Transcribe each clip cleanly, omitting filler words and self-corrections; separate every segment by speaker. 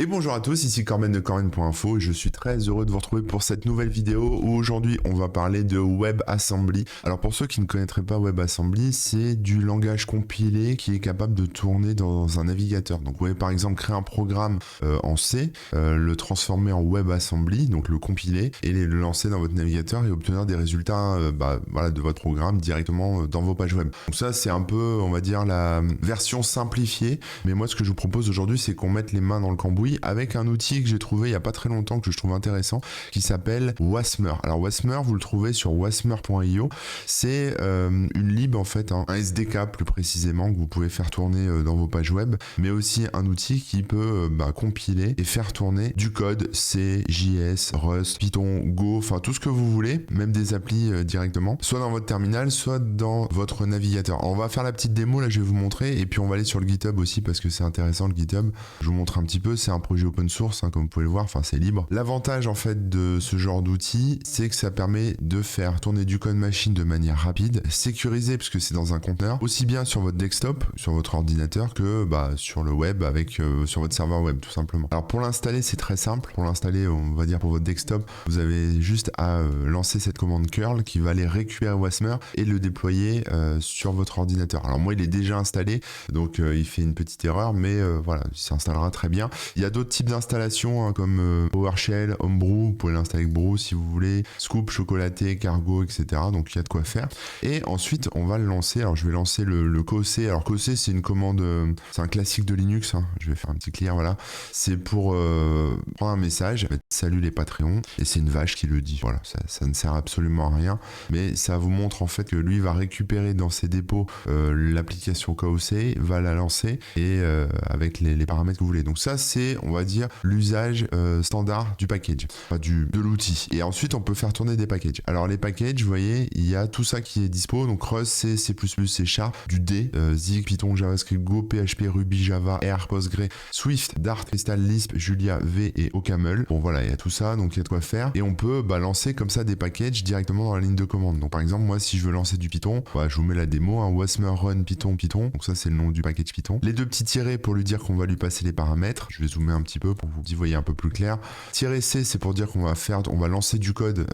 Speaker 1: Et bonjour à tous, ici Corben de Corben.info et je suis très heureux de vous retrouver pour cette nouvelle vidéo où aujourd'hui on va parler de WebAssembly. Alors pour ceux qui ne connaîtraient pas WebAssembly, c'est du langage compilé qui est capable de tourner dans un navigateur. Donc vous pouvez par exemple créer un programme en C, le transformer en WebAssembly, donc le compiler et le lancer dans votre navigateur et obtenir des résultats de votre programme directement dans vos pages web. Donc ça c'est un peu, on va dire, la version simplifiée, mais moi ce que je vous propose aujourd'hui c'est qu'on mette les mains dans le cambouis avec un outil que j'ai trouvé il n'y a pas très longtemps que je trouve intéressant qui s'appelle Wasmer. Alors Wasmer, vous le trouvez sur wasmer.io. C'est une lib en fait, un SDK plus précisément que vous pouvez faire tourner dans vos pages web, mais aussi un outil qui peut compiler et faire tourner du code C, JS, Rust, Python, Go, enfin tout ce que vous voulez, même des applis directement, soit dans votre terminal, soit dans votre navigateur. Alors, on va faire la petite démo, là je vais vous montrer, et puis on va aller sur le GitHub aussi parce que c'est intéressant le GitHub. Je vous montre un petit peu, c'est un projet open source, comme vous pouvez le voir, enfin c'est libre. L'avantage en fait de ce genre d'outil, c'est que ça permet de faire tourner du code machine de manière rapide, sécurisé puisque c'est dans un conteneur, aussi bien sur votre desktop, sur votre ordinateur, que sur le web avec sur votre serveur web tout simplement. Alors pour l'installer, c'est très simple. Pour l'installer, on va dire pour votre desktop, vous avez juste à lancer cette commande curl qui va aller récupérer Wasmer et le déployer sur votre ordinateur. Alors moi il est déjà installé, donc il fait une petite erreur, mais voilà, il s'installera très bien. Il y a d'autres types d'installations comme PowerShell, Homebrew, vous pouvez l'installer avec Brew si vous voulez, Scoop, Chocolaté, Cargo, etc. Donc il y a de quoi faire. Et ensuite on va le lancer. Alors je vais lancer le KOC. Alors KOC c'est une commande, c'est un classique de Linux. Je vais faire un petit clear, voilà. C'est pour prendre un message, salut les Patreons, et c'est une vache qui le dit. Voilà, ça ne sert absolument à rien, mais ça vous montre en fait que lui va récupérer dans ses dépôts l'application KOC, va la lancer et avec les paramètres que vous voulez. Donc ça c'est, on va dire, l'usage standard du package, enfin de l'outil. Et ensuite on peut faire tourner des packages. Alors les packages, vous voyez, il y a tout ça qui est dispo, donc Rust, C, C++, C Sharp, du D, Zig, Python, JavaScript, Go, PHP, Ruby, Java, R, Postgre, Swift, Dart, Crystal, Lisp, Julia, V et OCaml. Bon voilà, il y a tout ça, donc il y a de quoi faire. Et on peut lancer comme ça des packages directement dans la ligne de commande. Donc par exemple, moi si je veux lancer du Python, je vous mets la démo, Wasmer Run Python. Donc ça c'est le nom du package Python. Les deux petits tirets pour lui dire qu'on va lui passer les paramètres. Je vais zoomer un petit peu pour que vous y voyez un peu plus clair. -C c'est pour dire qu'on va lancer du code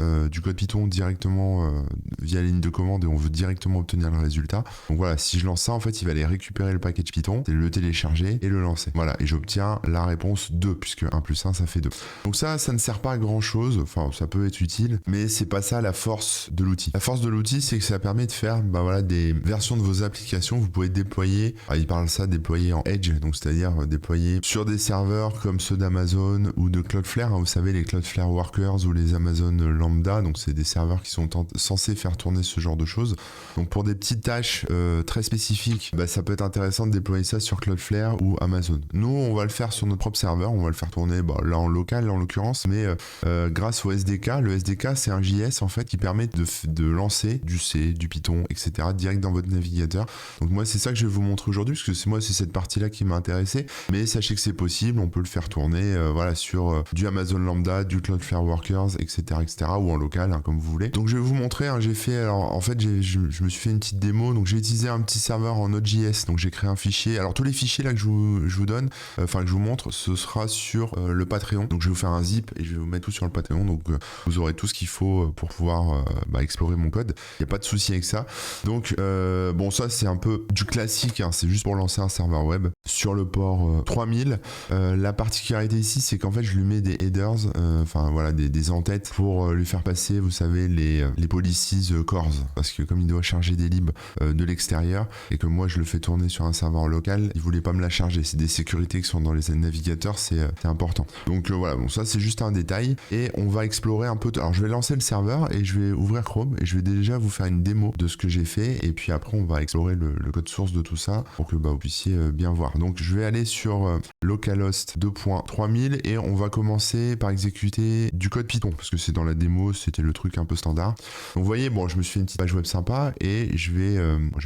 Speaker 1: Python directement via la ligne de commande et on veut directement obtenir le résultat. Donc voilà, si je lance ça, en fait, il va aller récupérer le package Python, le télécharger et le lancer. Voilà, et j'obtiens la réponse 2 puisque 1 plus 1 ça fait 2. Donc ça ne sert pas à grand chose, enfin ça peut être utile, mais c'est pas ça la force de l'outil. La force de l'outil, c'est que ça permet de faire des versions de vos applications. Vous pouvez déployer, il parle ça, déployer en Edge, donc c'est-à-dire déployer sur des serveurs comme ceux d'Amazon ou de Cloudflare, vous savez, les Cloudflare Workers ou les Amazon Lambda, donc c'est des serveurs qui sont censés faire tourner ce genre de choses. Donc pour des petites tâches très spécifiques, ça peut être intéressant de déployer ça sur Cloudflare ou Amazon. Nous, on va le faire sur notre propre serveur, on va le faire tourner là en local en l'occurrence, mais grâce au SDK. Le SDK, c'est un JS en fait qui permet de lancer du C, du Python, etc. direct dans votre navigateur. Donc moi, c'est ça que je vais vous montrer aujourd'hui, parce que c'est cette partie-là qui m'a intéressé. Mais sachez que c'est possible, on peut le faire tourner sur du Amazon Lambda, du Cloudflare Workers, etc., ou en local, comme vous voulez. Donc je vais vous montrer, j'ai fait, alors en fait, je me suis fait une petite démo, donc j'ai utilisé un petit serveur en Node.js, donc j'ai créé un fichier. Alors tous les fichiers là que je vous donne, que je vous montre, ce sera sur le Patreon. Donc je vais vous faire un zip et je vais vous mettre tout sur le Patreon, donc vous aurez tout ce qu'il faut pour pouvoir explorer mon code. Il n'y a pas de souci avec ça. Donc ça c'est un peu du classique, c'est juste pour lancer un serveur web sur le port 3000. La particularité ici, c'est qu'en fait je lui mets des headers, des entêtes pour lui faire passer, vous savez, les policies cores, parce que comme il doit charger des libs de l'extérieur et que moi je le fais tourner sur un serveur local, il voulait pas me la charger. C'est des sécurités qui sont dans les navigateurs, c'est important. Donc ça c'est juste un détail et on va explorer un peu. Alors je vais lancer le serveur et je vais ouvrir Chrome et je vais déjà vous faire une démo de ce que j'ai fait et puis après on va explorer le code source de tout ça pour que vous puissiez bien voir. Donc je vais aller sur localhost 2.3000 et on va commencer par exécuter du code Python parce que c'est dans la démo, c'était le truc un peu standard. Donc vous voyez, je me suis fait une petite page web sympa et je vais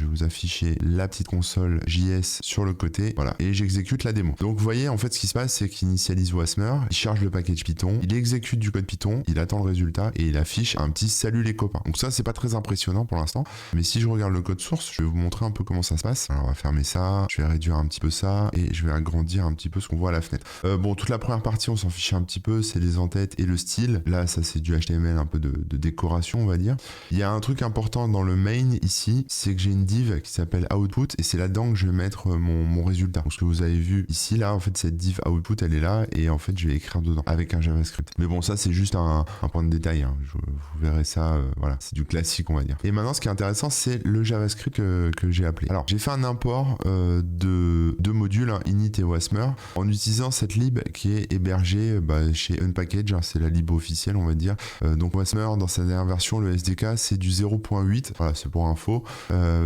Speaker 1: vous afficher la petite console JS sur le côté, voilà, et j'exécute la démo. Donc vous voyez, en fait ce qui se passe, c'est qu'il initialise Wasmer, il charge le package Python, il exécute du code Python, il attend le résultat et il affiche un petit salut les copains. Donc ça c'est pas très impressionnant pour l'instant, mais si je regarde le code source, je vais vous montrer un peu comment ça se passe. Alors on va fermer ça, je vais réduire un petit peu ça et je vais agrandir un petit peu ce qu'on voit à la fenêtre. Bon, toute la première partie, on s'en fiche un petit peu, c'est les entêtes et le style. Là, ça c'est du HTML, un peu de décoration, on va dire. Il y a un truc important dans le main ici, c'est que j'ai une div qui s'appelle output et c'est là-dedans que je vais mettre mon résultat. Donc ce que vous avez vu ici, là, en fait, cette div output, elle est là et en fait, je vais écrire dedans avec un JavaScript. Mais bon, ça c'est juste un point de détail, hein. Vous verrez ça, voilà, c'est du classique, on va dire. Et maintenant, ce qui est intéressant, c'est le JavaScript que j'ai appelé. Alors, j'ai fait un import de deux modules, hein, init et wasmer, en utilisant cette lib qui est hébergée chez Unpackage, hein, c'est la lib officielle, on va dire. Donc wasmer, dans sa dernière version, le SDK, c'est du 0.8, voilà, c'est pour info.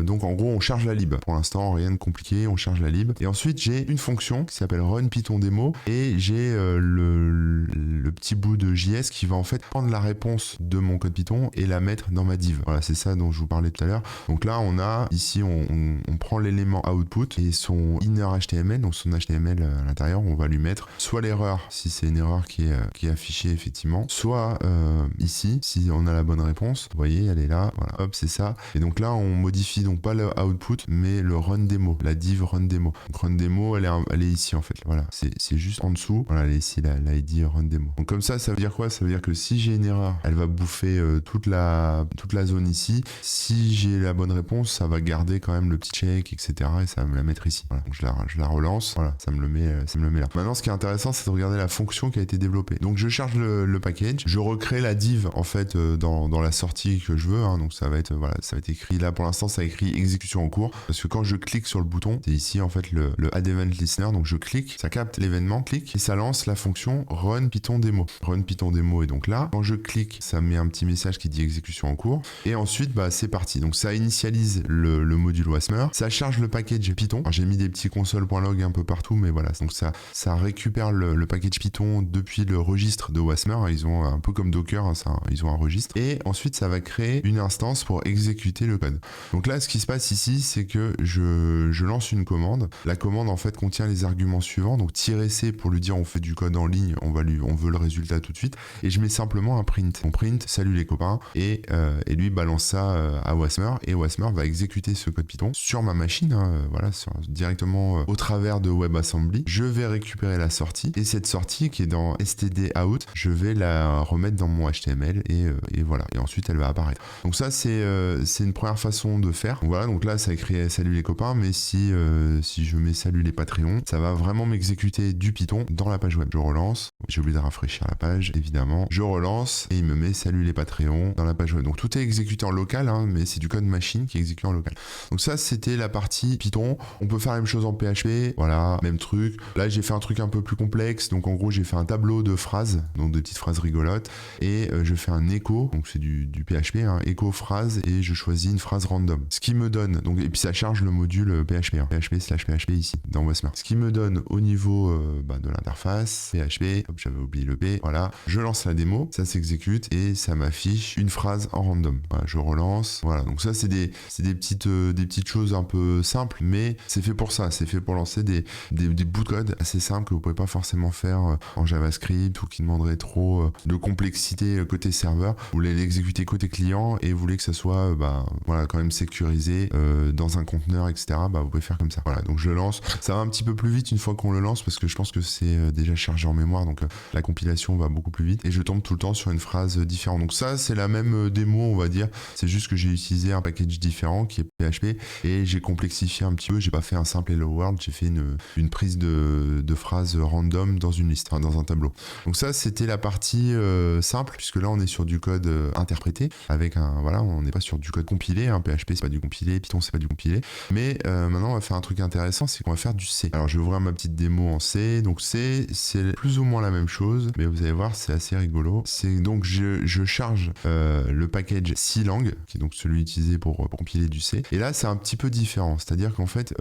Speaker 1: Donc en gros, on charge la lib. Pour l'instant, rien de compliqué, on charge la lib. Et ensuite, j'ai une fonction qui s'appelle run Python demo et j'ai le petit bout de JS qui va en fait prendre la réponse de mon code Python et la mettre dans ma div. Voilà, c'est ça dont je vous parlais tout à l'heure. Donc là, on a ici, on prend l'élément output et son inner HTML, donc son HTML à l'intérieur, on va lui mettre soit l'erreur, si c'est une erreur qui est affichée effectivement, soit ici, si on a la bonne réponse. Vous voyez, elle est là. Voilà, hop, c'est ça. Et donc là, on modifie donc pas le output, mais le run demo, la div run demo. Donc run demo, elle est ici en fait. Voilà, c'est juste en dessous. Voilà, elle est ici, la ID run demo. Donc comme ça veut dire quoi? Ça veut dire que si j'ai une erreur, elle va bouffer toute la zone ici. Si j'ai la bonne réponse, ça va garder quand même le petit check, etc. Et ça va me la mettre ici. Voilà, donc je la relance. Voilà, ça me le met là. Maintenant, ce qui est intéressant, c'est de regarder la fonction qui a été développée. Donc je charge le package, je recrée la div en fait dans la sortie que je veux. Hein, donc ça va être écrit là pour l'instant, ça a écrit exécution en cours parce que quand je clique sur le bouton, c'est ici en fait le add event listener. Donc je clique, ça capte l'événement, clique et ça lance la fonction run Python demo. Run Python demo est donc là. Quand je clique, ça met un petit message qui dit exécution en cours et ensuite c'est parti. Donc ça initialise le module wasmer, ça charge le package Python. Alors, j'ai mis des petits console.log un peu partout, mais voilà, donc ça récupère le package Python depuis le registre de wasmer. Ils ont un peu comme Docker, hein, ils ont un registre et ensuite ça va créer une instance pour exécuter le code. Donc là, ce qui se passe ici, c'est que je lance une commande. La commande en fait contient les arguments suivants. Donc -c pour lui dire on fait du code en ligne, on veut le résultat tout de suite. Et je mets simplement un print. On print salut les copains et lui balance ça à wasmer et wasmer va exécuter ce code Python sur ma machine, hein, voilà, directement au travers de WebAssembly. Je vais récupérer la sortie et cette sortie qui est dans std_out, je vais la remettre dans mon HTML et voilà. Et ensuite elle va apparaître. Donc ça c'est une première façon de faire. Donc voilà, donc là ça écrit salut les copains, mais si je mets salut les Patreons, ça va vraiment m'exécuter du Python dans la page web. Je relance, j'ai oublié de rafraîchir la page évidemment. Je relance et il me met salut les Patreons dans la page web. Donc tout est exécuté en local, hein, mais c'est du code machine qui est exécuté en local. Donc ça c'était la partie Python. On peut faire la même chose en PHP, voilà, même truc. Là j'ai fait un truc un peu plus complexe, donc en gros j'ai fait un tableau de phrases, donc de petites phrases rigolotes, et je fais un écho, donc c'est du PHP, hein, écho phrase, et je choisis une phrase random. Ce qui me donne, donc, et puis ça charge le module PHP, hein, PHP/PHP ici, dans Wasmer. Ce qui me donne au niveau de l'interface, PHP, hop, j'avais oublié le P, voilà, je lance la démo, ça s'exécute, et ça m'affiche une phrase en random. Voilà, je relance, voilà, donc ça c'est des petites choses un peu simples, mais c'est fait pour ça, c'est fait pour lancer des bouts de code assez simples que vous pouvez pas forcément faire en JavaScript ou qui demanderaient trop de complexité côté serveur. Vous voulez l'exécuter côté client et vous voulez que ça soit voilà, quand même sécurisé dans un conteneur, etc. Vous pouvez faire comme ça. Voilà, donc je le lance. Ça va un petit peu plus vite une fois qu'on le lance parce que je pense que c'est déjà chargé en mémoire, donc la compilation va beaucoup plus vite et je tombe tout le temps sur une phrase différente. Donc ça, c'est la même démo, on va dire. C'est juste que j'ai utilisé un package différent qui est PHP et j'ai complexifié un petit peu. J'ai pas fait un simple hello world, j'ai fait une prise de phrases random dans une liste, enfin, dans un tableau. Donc ça, c'était la partie simple, puisque là, on est sur du code interprété, avec voilà, on n'est pas sur du code compilé, hein. PHP, c'est pas du compilé, Python, c'est pas du compilé. Mais maintenant, on va faire un truc intéressant, c'est qu'on va faire du C. Alors, je vais ouvrir ma petite démo en C. Donc C, c'est plus ou moins la même chose, mais vous allez voir, c'est assez rigolo. C'est donc, je charge le package C-Lang, qui est donc celui utilisé pour compiler du C. Et là, c'est un petit peu différent. C'est-à-dire qu'en fait,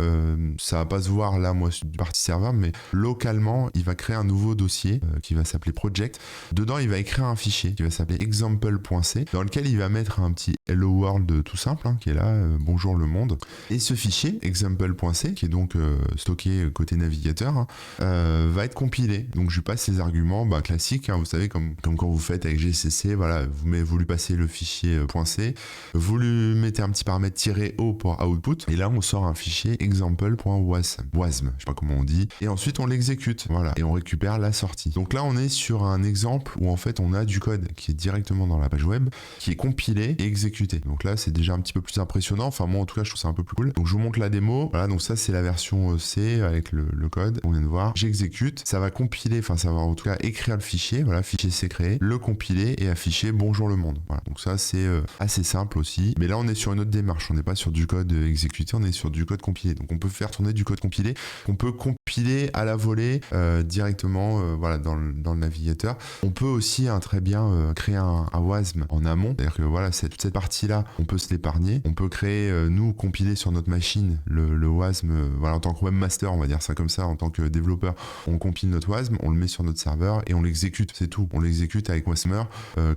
Speaker 1: ça va pas se voir là, moi, du partie serveur, mais localement, il va créer un nouveau dossier qui va s'appeler project. Dedans, il va écrire un fichier qui va s'appeler example.c, dans lequel il va mettre un petit hello world tout simple, hein, qui est là, bonjour le monde. Et ce fichier, example.c, qui est donc stocké côté navigateur, hein, va être compilé. Donc, je lui passe les arguments classiques, hein, vous savez, comme quand vous faites avec GCC, voilà, vous lui passez le fichier .c, vous lui mettez un petit paramètre -o pour output, et là, on sort un fichier example.wasm. WASM, je sais pas comment on dit, et ensuite on l'exécute, voilà, et on récupère la sortie. Donc là on est sur un exemple où en fait on a du code qui est directement dans la page web, qui est compilé et exécuté. Donc là c'est déjà un petit peu plus impressionnant, enfin moi en tout cas je trouve ça un peu plus cool. Donc je vous montre la démo, voilà, donc ça c'est la version C avec le code, on vient de voir. J'exécute, ça va compiler, enfin ça va en tout cas écrire le fichier, voilà, fichier c'est créé, le compiler et afficher bonjour le monde. Voilà, donc ça c'est assez simple aussi, mais là on est sur une autre démarche, on n'est pas sur du code exécuté, on est sur du code compilé. Donc on peut faire tourner du code compilé, on peut compiler à la volée directement voilà, dans le navigateur. On peut aussi très bien créer un WASM en amont, c'est-à-dire que voilà, toute cette partie-là, on peut se l'épargner. On peut créer, nous, compiler sur notre machine le WASM, voilà, en tant que webmaster, on va dire ça comme ça, en tant que développeur, on compile notre WASM, on le met sur notre serveur et on l'exécute, c'est tout. On l'exécute avec Wasmer,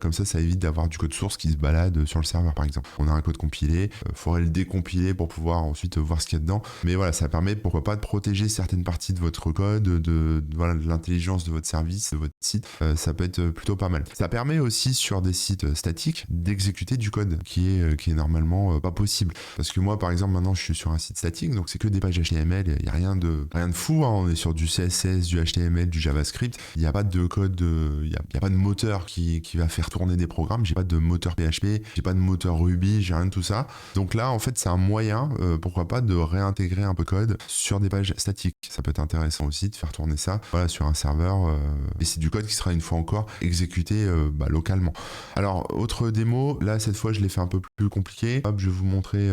Speaker 1: comme ça évite d'avoir du code source qui se balade sur le serveur, par exemple. On a un code compilé, faudrait le décompiler pour pouvoir ensuite voir ce qu'il y a dedans. Mais voilà, ça permet, pourquoi pas, de protéger certaines parties de votre code, de l'intelligence de votre service, de votre site. Ça peut être plutôt pas mal. Ça permet aussi sur des sites statiques d'exécuter du code qui est normalement pas possible. Parce que moi, par exemple, maintenant, je suis sur un site statique, donc c'est que des pages HTML. Il n'y a rien de fou. Hein. On est sur du CSS, du HTML, du JavaScript. Il n'y a pas de code, il n'y a pas de moteur qui va faire tourner des programmes. J'ai pas de moteur PHP, j'ai pas de moteur Ruby, j'ai rien de tout ça. Donc là, en fait, c'est un moyen, pourquoi pas, de réintégrer un peu de code sur des pages statiques. Ça peut être intéressant aussi de faire tourner ça, voilà, sur un serveur. Et c'est du code qui sera une fois encore exécuté localement. Alors, autre démo, là, cette fois, je l'ai fait un peu plus compliqué. Hop, je vais vous montrer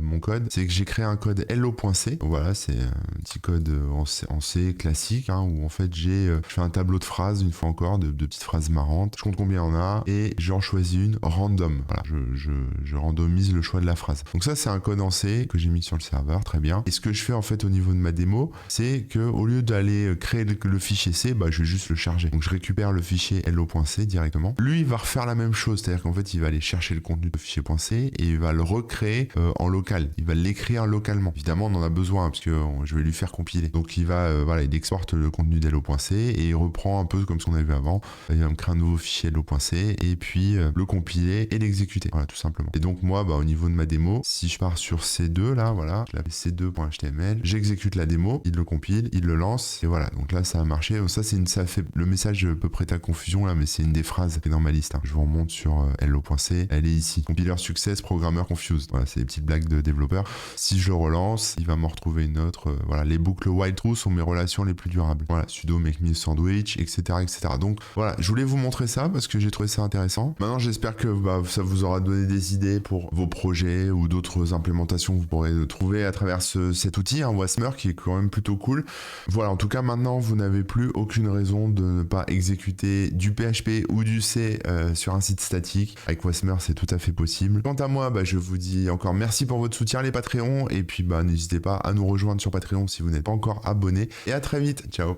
Speaker 1: mon code. C'est que j'ai créé un code hello.c. Voilà, c'est un petit code en C classique, hein, où en fait, je fais un tableau de phrases, une fois encore, de petites phrases marrantes. Je compte combien on a et j'en choisis une random. Voilà, je randomise le choix de la phrase. Donc ça, c'est un code en C que j'ai mis sur le serveur, très bien. Et ce que je fais en fait au niveau de ma démo, c'est que au lieu d'aller créer le fichier C, je vais juste le charger. Donc je récupère le fichier hello.c directement. Lui, il va refaire la même chose, c'est-à-dire qu'en fait, il va aller chercher le contenu de fichier .c et il va le recréer en local. Il va l'écrire localement. Évidemment, on en a besoin parce que je vais lui faire compiler. Donc il va, il exporte le contenu d'hello.c et il reprend un peu comme ce qu'on a vu avant. Il va me créer un nouveau fichier hello.c et puis le compiler et l'exécuter. Voilà, tout simplement. Et donc moi, au niveau de ma démo, si je pars sur C2, là, voilà, je l'avais C2.html, j'exécute la démo, il le compile, il le lance et voilà. Donc là, ça a marché. Donc ça fait le message peut prêter à confusion là, mais c'est une des phrases qui est dans ma liste. Hein. Je vous remonte sur hello.c, elle est ici. Compiler success, programmeur confused. Voilà, c'est des petites blagues de développeurs. Si je le relance, il va m'en retrouver une autre. Voilà, les boucles while true sont mes relations les plus durables. Voilà, sudo make me a sandwich, etc., etc. Donc voilà, je voulais vous montrer ça parce que j'ai trouvé ça intéressant. Maintenant, j'espère que ça vous aura donné des idées pour vos projets ou d'autres implémentations que vous pourrez trouver à travers cet outil, hein, Wasmer, qui est quand même plutôt cool. Voilà, en tout cas, maintenant, vous n'avez plus aucune raison de ne pas exécuter du PHP ou du C sur un site statique. Avec Wasmer, c'est tout à fait possible. Quant à moi, je vous dis encore merci pour votre soutien, les Patreons, et puis n'hésitez pas à nous rejoindre sur Patreon si vous n'êtes pas encore abonné. Et à très vite, ciao.